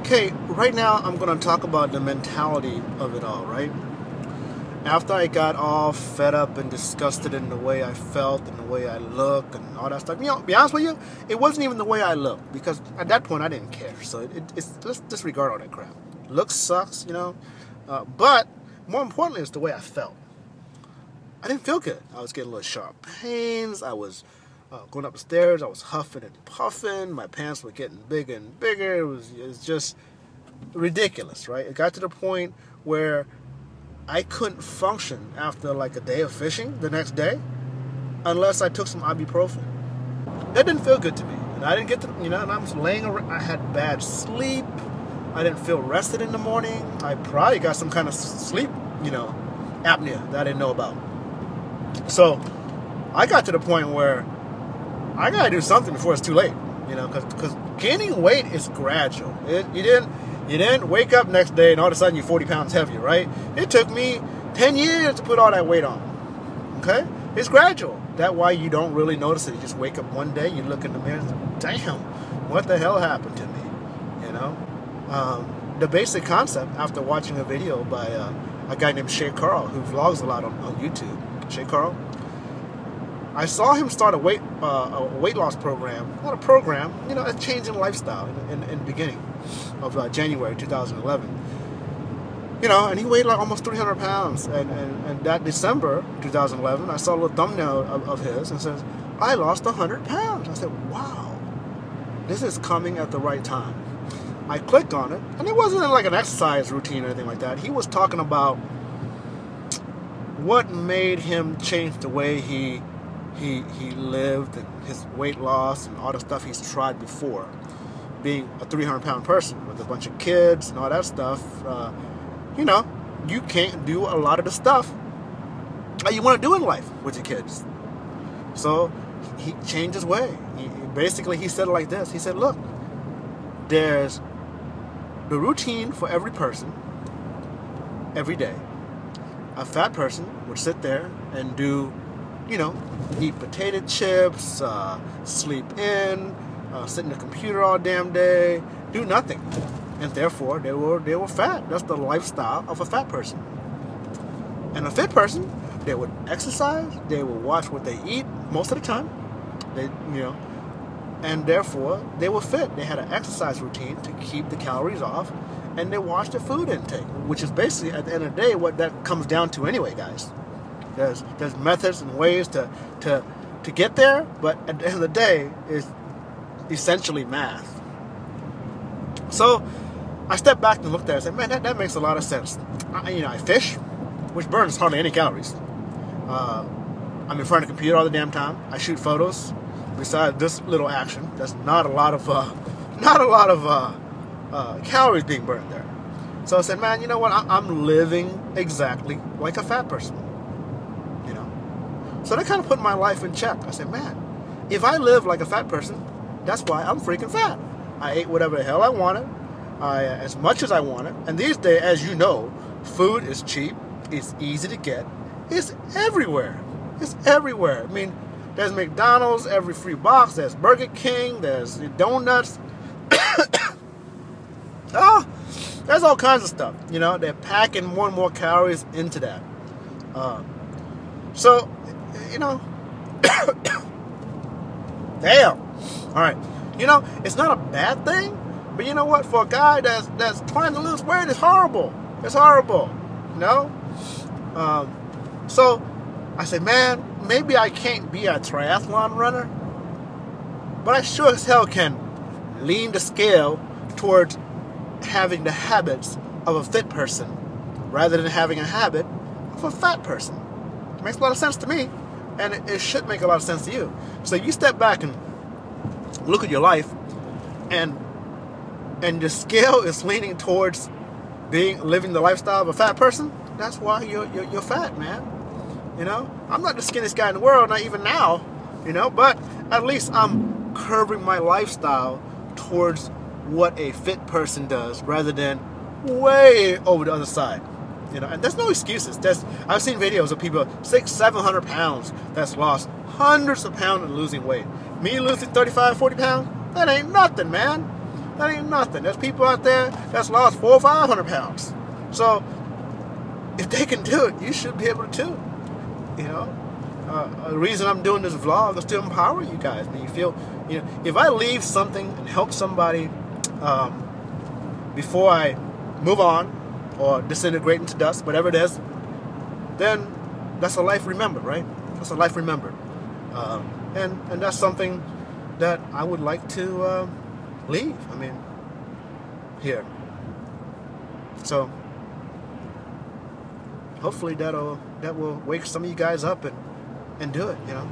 Okay, right now I'm going to talk about the mentality of it all, right? After I got all fed up and disgusted in the way I felt and the way I look and all that stuff, to be honest with you, it wasn't even the way I looked, because at that point I didn't care. So let's disregard all that crap. Looks sucks, but more importantly, it's the way I felt. I didn't feel good. I was getting a little sharp pains. I was going up the stairs. I was huffing and puffing. My pants were getting bigger and bigger. It was just ridiculous, right? It got to the point where I couldn't function after like a day of fishing the next day unless I took some ibuprofen. That didn't feel good to me. And I didn't get to, and I was laying around. I had bad sleep. I didn't feel rested in the morning. I probably got some kind of sleep, apnea that I didn't know about. So I got to the point where I got to do something before it's too late, because gaining weight is gradual. You didn't wake up next day and all of a sudden you're 40 pounds heavier, right? It took me 10 years to put all that weight on, okay? It's gradual. That's why you don't really notice it. You just wake up one day, you look in the mirror and say, damn, what the hell happened to me, The basic concept, after watching a video by a guy named Shay Carl, who vlogs a lot on YouTube, Shay Carl, I saw him start a weight loss program. Not a program, a change in lifestyle in the beginning of January 2011. And he weighed like almost 300 pounds. And that December 2011, I saw a little thumbnail of his and says, I lost 100 pounds. I said, wow, this is coming at the right time. I clicked on it, and it wasn't like an exercise routine or anything like that. He was talking about what made him change the way he lived and his weight loss and all the stuff he's tried before. Being a 300-pound person with a bunch of kids and all that stuff, you can't do a lot of the stuff that you want to do in life with your kids. So he changed his way. He said it like this. He said, look, there's the routine for every person every day. A fat person would sit there and do, eat potato chips, sleep in, sit in the computer all damn day, do nothing. And therefore, they were fat. That's the lifestyle of a fat person. And a fit person, they would exercise, they would watch what they eat most of the time. And therefore, they were fit. They had an exercise routine to keep the calories off, and they watched their food intake, which is basically, at the end of the day, what that comes down to anyway, guys. There's methods and ways to get there, but at the end of the day, it's essentially math. So I stepped back and looked at it and said, man, that makes a lot of sense. I fish, which burns hardly any calories. I'm in front of the computer all the damn time. I shoot photos. Besides this little action, there's not a lot of calories being burned there. So I said, man, you know what? I'm living exactly like a fat person. So that kind of put my life in check. I said, man, if I live like a fat person, that's why I'm freaking fat. I ate whatever the hell I wanted, as much as I wanted. And these days, as you know, food is cheap. It's easy to get. It's everywhere. It's everywhere. I mean, there's McDonald's, every free box. There's Burger King. There's donuts. There's all kinds of stuff. They're packing more and more calories into that. Damn. All right. It's not a bad thing, but you know what? For a guy that's trying to lose weight, it's horrible. It's horrible. So I said, man, maybe I can't be a triathlon runner, but I sure as hell can lean the scale towards having the habits of a fit person rather than having a habit of a fat person. It makes a lot of sense to me, and it should make a lot of sense to you. So if you step back and look at your life, and the scale is leaning towards living the lifestyle of a fat person, that's why you're fat, man. I'm not the skinniest guy in the world, not even now, but at least I'm curbing my lifestyle towards what a fit person does rather than way over the other side. And there's no excuses. I've seen videos of people 600-700 pounds that's lost hundreds of pounds in losing weight. Me losing 35-40 pounds, that ain't nothing, man. That ain't nothing. There's people out there that's lost 400 or 500 pounds. So if they can do it, you should be able to too. You know, the reason I'm doing this vlog is to empower you guys. When you feel, you know, if I leave something and help somebody before I move on or disintegrate into dust, whatever it is, then that's a life remembered, right? That's a life remembered. And that's something that I would like to leave. I mean, here. So hopefully that will wake some of you guys up and do it. You know,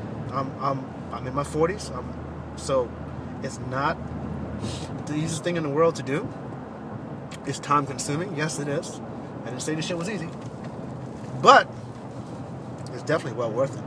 I'm in my 40s. So it's not the easiest thing in the world to do. It's time consuming. Yes, it is. I didn't say this shit was easy, but it's definitely well worth it.